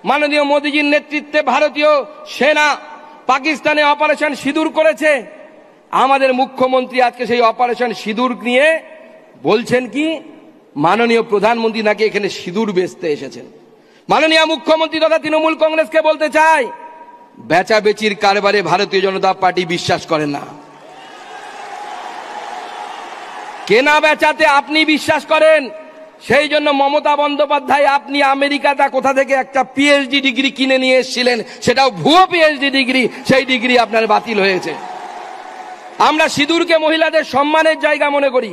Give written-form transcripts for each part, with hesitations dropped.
মাননীয় মোদীজির নেতৃত্বে ভারতীয় সেনা পাকিস্তানে অপারেশন সিঁদুর করেছে। আমাদের মুখ্যমন্ত্রী আজকে সেই অপারেশন সিঁদুর নিয়ে বলছেন কি মাননীয় প্রধানমন্ত্রী নাকি এখানে সিঁদুর বেচতে এসেছেন। মাননীয় মুখ্যমন্ত্রী তথা তৃণমূল কংগ্রেসকে বলতে চাই, বেচাবেচির কারবারে ভারতীয় জনতা পার্টি বিশ্বাস করে না। কেনা বেচাতে আপনি বিশ্বাস করেন, সেই জন্য মমতা বন্দ্যোপাধ্যায় আপনি আমেরিকাতে কোথা থেকে একটা পিএইচডি ডিগ্রি কিনে নিয়ে এসেছিলেন, সেটাও ভুয়ো পিএইচডি ডিগ্রি, সেই ডিগ্রি আপনার বাতিল হয়েছে। আমরা সিঁদুরকে মহিলাদের সম্মানের জায়গা মনে করি,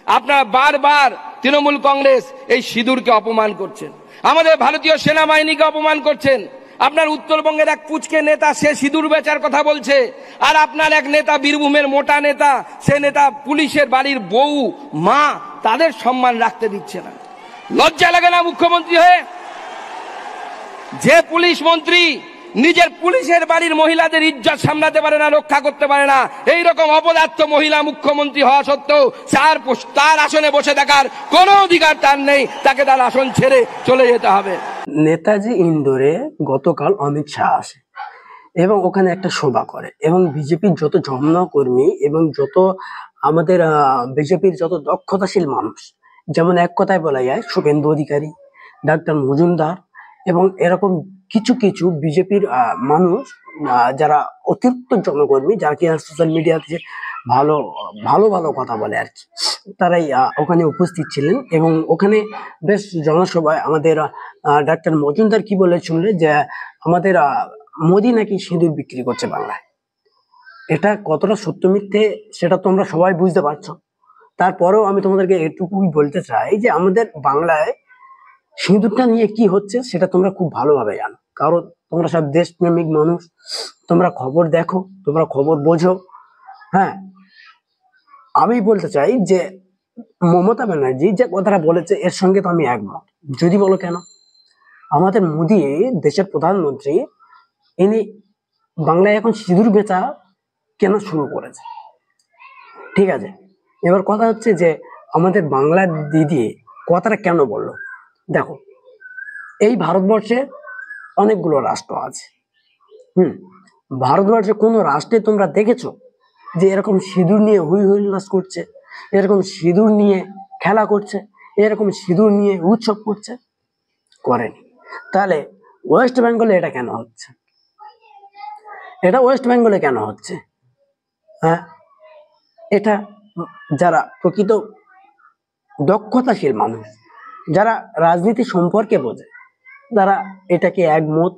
আপনারা বারবার তৃণমূল কংগ্রেস এই সিঁদুরকে অপমান করছেন, আমাদের ভারতীয় সেনাবাহিনীকে অপমান করছেন। আপনার উত্তরবঙ্গের এক পুচকে নেতা সে সিঁদুর বেচার কথা বলছে, আর আপনার এক নেতা বীরভূমের মোটা নেতা, সে নেতা পুলিশের বাড়ির বউ মা তাদের সম্মান রাখতে দিচ্ছে না। লজ্জা লাগে না মুখ্যমন্ত্রী হয়ে? যে পুলিশ মন্ত্রী নিজের পুলিশের বাড়ির মহিলাদের ইজ্জত সামলাতে পারে না, রক্ষা করতে পারে না, এই রকম অপদার্থ মহিলা মুখ্যমন্ত্রী হওয়া সত্ত্বেও তার আসনে বসে থাকার কোনো অধিকার তার নেই, তাকে তার আসন ছেড়ে চলে যেতে হবে। নেতাজি ইন্দোরে গতকাল অমিত শাহ আসে এবং ওখানে একটা সভা করে, এবং বিজেপির যত জম্ম কর্মী এবং যত আমাদের বিজেপির যত দক্ষতাশীল মানুষ, যেমন এক কথায় বলা যায় শুভেন্দু অধিকারী, ডাক্তার মজুমদার এবং এরকম কিছু কিছু বিজেপির মানুষ যারা অতিরিক্ত জনকর্মী, যারা কি সোশ্যাল মিডিয়াতে ভালো ভালো ভালো কথা বলে আর কি, তারাই ওখানে উপস্থিত ছিলেন। এবং ওখানে বেশ জনসভায় আমাদের ডাক্তার মজুমদার কি বলে শুনলে যে আমাদের মোদি নাকি সিঁদুর বিক্রি করছে বাংলায়। এটা কতটা সত্য মিথ্যে সেটা তোমরা সবাই বুঝতে পারছো। তারপরেও আমি তোমাদেরকে এটুকুই বলতে চাই যে আমাদের বাংলায় সিঁদুরটা নিয়ে কি হচ্ছে সেটা তোমরা খুব ভালোভাবে জানো, কারণ তোমরা সব দেশপ্রেমিক মানুষ, তোমরা খবর দেখো, তোমরা খবর বোঝো। হ্যাঁ, আমি বলতে চাই যে মমতা ব্যানার্জি যে কথাটা বলেছে এর সঙ্গে তো আমি একমত। যদি বলো কেন, আমাদের মোদী দেশের প্রধানমন্ত্রী, ইনি বাংলায় এখন সিঁদুর বেচা কেন শুরু করেছে? ঠিক আছে, এবার কথা হচ্ছে যে আমাদের বাংলা দিদি কথাটা কেন বললো। দেখো, এই ভারতবর্ষে অনেকগুলো রাষ্ট্র আছে। ভারতবর্ষে কোনো রাষ্ট্রে তোমরা দেখেছো যে এরকম সিঁদুর নিয়ে হুই হুল্লাস করছে, এরকম সিঁদুর নিয়ে খেলা করছে, এরকম সিঁদুর নিয়ে উৎসব করছে? করেনি। তাহলে ওয়েস্ট বেঙ্গলে এটা কেন হচ্ছে? এটা ওয়েস্ট বেঙ্গলে কেন হচ্ছে? হ্যাঁ, এটা যারা প্রকৃত দক্ষতাশীল মানুষ, যারা রাজনীতি সম্পর্কে বোঝে, তারা এটাকে একমত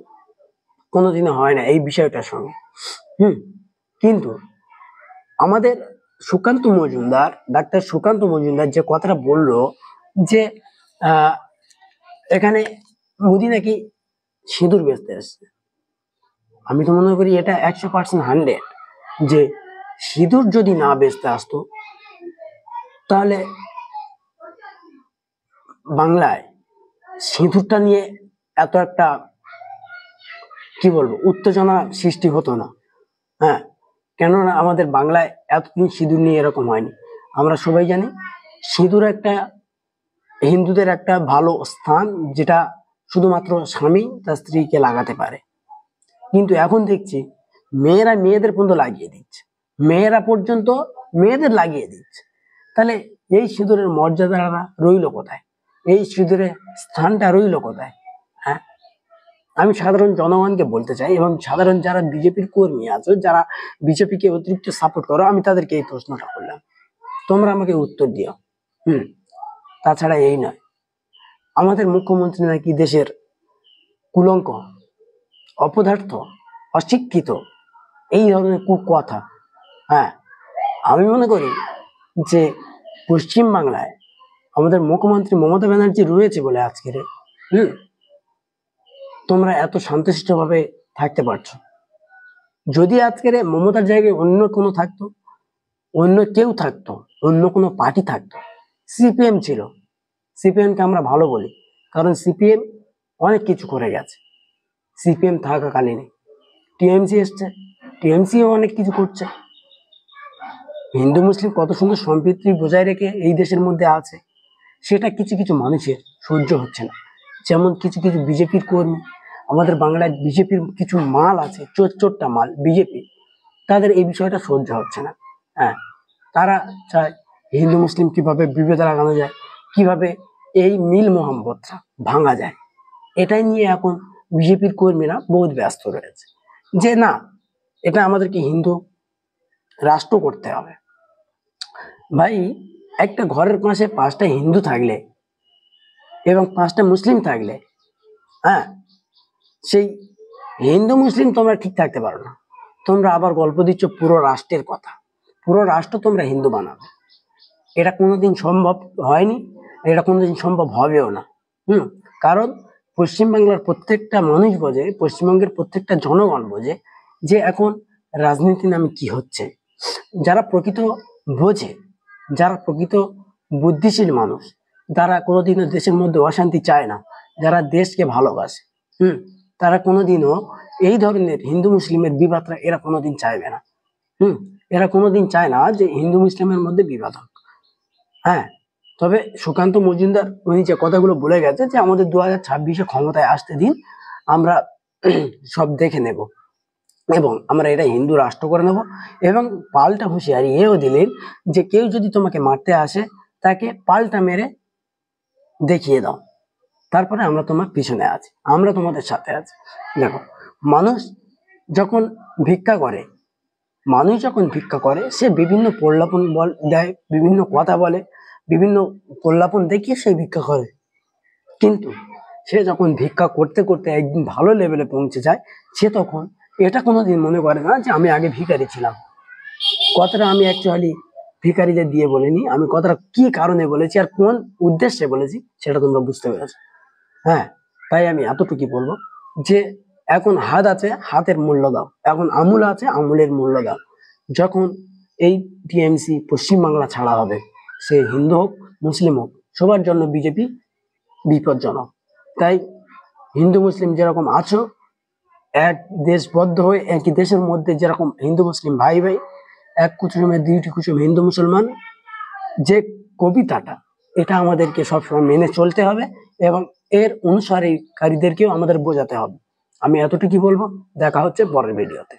কোনোদিনও হয় না এই বিষয়টার সঙ্গে। কিন্তু আমাদের সুকান্ত মজুমদার, ডাক্তার সুকান্ত মজুমদার যে কথাটা বললো যে এখানে মোদি নাকি সিঁদুর বেচতে আসছে, আমি তো মনে করি এটা 100% 100। যে সিঁদুর যদি না বেচতে আসতো তাহলে বাংলায় সিঁদুরটা নিয়ে এত একটা কি বলবো উত্তেজনা সৃষ্টি হতো না। হ্যাঁ, কেননা আমাদের বাংলায় এতদিন সিঁদুর নিয়ে এরকম হয়নি। আমরা সবাই জানি সিঁদুর একটা হিন্দুদের একটা ভালো স্থান, যেটা শুধুমাত্র স্বামী তার স্ত্রীকে লাগাতে পারে। কিন্তু এখন দেখছি মেয়েরা মেয়েদের পর্যন্ত লাগিয়ে দিচ্ছে, মেয়েরা পর্যন্ত মেয়েদের লাগিয়ে দিচ্ছে। তাহলে এই সিঁদুরের মর্যাদাটা রইল কোথায়? এই সিঁদুরের স্থানটা রইল কোথায়? হ্যাঁ, আমি সাধারণ জনগণকে বলতে চাই, এবং সাধারণ যারা বিজেপির কর্মী আছে, যারা বিজেপিকে অতিরিক্ত সাপোর্ট করো, আমি তাদেরকে এই প্রশ্নটা করলাম, তোমরা আমাকে উত্তর দিও। তাছাড়া এই নয়, আমাদের মুখ্যমন্ত্রী নাকি দেশের কুলঙ্ক, অপদার্থ, অশিক্ষিত, এই ধরনের কুকথা। হ্যাঁ, আমি মনে করি যে পশ্চিম বাংলায় আমাদের মুখ্যমন্ত্রী মমতা ব্যানার্জি রয়েছে বলে আজকের তোমরা এত শান্তশিষ্ট ভাবে থাকতে পারছো। যদি আজকের মমতার জায়গায় অন্য কোনো থাকতো, অন্য কেউ থাকতো, অন্য কোনো পার্টি থাকতো, সিপিএম ছিল, সিপিএমকে আমরা ভালো বলি কারণ সিপিএম অনেক কিছু করে গেছে। সিপিএম থাকাকালীন টিএমসি এসছে, টিএমসি অনেক কিছু করছে। হিন্দু মুসলিম কত সুন্দর সম্প্রীতি বজায় রেখে এই দেশের মধ্যে আছে, সেটা কিছু কিছু মানুষের সহ্য হচ্ছে না। যেমন কিছু কিছু বিজেপির কর্মী আমাদের বাংলায় বিজেপির কিছু মাল আছে, চোরটা মাল বিজেপি, তাদের এই বিষয়টা সহ্য হচ্ছে না। হ্যাঁ, তারা চায় হিন্দু মুসলিম কিভাবে বিভেদ লাগানো যায়, কিভাবে এই মিল মোহাম্মদটা ভাঙা যায়, এটাই নিয়ে এখন বিজেপির কর্মীরা বহুত ব্যস্ত রয়েছে। যে না, এটা আমাদেরকে হিন্দু রাষ্ট্র করতে হবে। ভাই, একটা ঘরের পাশে 5টা হিন্দু থাকলে এবং 5টা মুসলিম থাকলে, হ্যাঁ, সেই হিন্দু মুসলিম তোমরা ঠিক থাকতে পারো না, তোমরা আবার গল্প দিচ্ছ পুরো রাষ্ট্রের কথা, পুরো রাষ্ট্র তোমরা হিন্দু বানাবে। এটা কোনোদিন সম্ভব হয়নি, এটা কোনোদিন সম্ভব হবেও না। কারণ পশ্চিমবাংলার প্রত্যেকটা মানুষ বোঝে, পশ্চিমবঙ্গের প্রত্যেকটা জনগণ বোঝে যে এখন রাজনীতি নামে কি হচ্ছে। যারা প্রকৃত বোঝে, যারা প্রকৃত বুদ্ধিশীল মানুষ, তারা কোনোদিনও দেশের মধ্যে অশান্তি চায় না, যারা দেশকে ভালোবাসে, তারা কোনোদিনও এই ধরনের হিন্দু মুসলিমের বিবাদটা এরা কোনোদিন চাইবে না। এরা কোনোদিন চায় না যে হিন্দু মুসলিমের মধ্যে বিবাদ হোক। হ্যাঁ, তবে সুকান্ত মজুমদার উনি যে কথাগুলো বলে গেছে যে আমাদের 2026-এ ক্ষমতায় আসতে দিন, আমরা সব দেখে নেব এবং আমরা এটা হিন্দু রাষ্ট্র করে নেব। এবং পাল্টা হুঁশিয়ারি এও দিলেন যে কেউ যদি তোমাকে মারতে আসে তাকে পাল্টা মেরে দেখিয়ে দাও, তারপরে আমরা তোমার পিছনে আছি, আমরা তোমাদের সাথে আছি। দেখো, মানুষ যখন ভিক্ষা করে, সে বিভিন্ন প্রলাপন দেয়, বিভিন্ন কথা বলে, বিভিন্ন প্রলাপন দেখিয়ে সে ভিক্ষা করে। কিন্তু সে যখন ভিক্ষা করতে করতে একদিন ভালো লেভেলে পৌঁছে যায়, সে তখন এটা কোনোদিন মনে করে না যে আমি আগে ভিখারি ছিলাম। কথাটা আমি অ্যাকচুয়ালি ভিখারিদের দিয়ে বলিনি, আমি কথাটা কি কারণে বলেছি আর কোন উদ্দেশ্যে বলেছি সেটা তোমরা বুঝতে পেরেছো। হ্যাঁ, তাই আমি এতটুকুই বলবো যে এখন হাত আছে, হাতের মূল্য দাও, এখন আমূল আছে, আমূলের মূল্য দাও। যখন এই টিএমসি পশ্চিমবাংলা ছাড়া হবে, সে হিন্দু হোক মুসলিম হোক, সবার জন্য বিজেপি বিপজ্জনক। তাই হিন্দু মুসলিম যেরকম আছো, এক দেশবদ্ধ হয়ে একই দেশের মধ্যে যেরকম হিন্দু মুসলিম ভাই ভাই, এক কুসুমে দুইটি কুসুম হিন্দু মুসলমান, যে কবিতাটা, এটা আমাদেরকে সবসময় মেনে চলতে হবে এবং এর অনুসারীকারীদেরকেও আমাদের বোঝাতে হবে। আমি এতটুকুই বলবো, দেখা হচ্ছে পরের ভিডিওতে।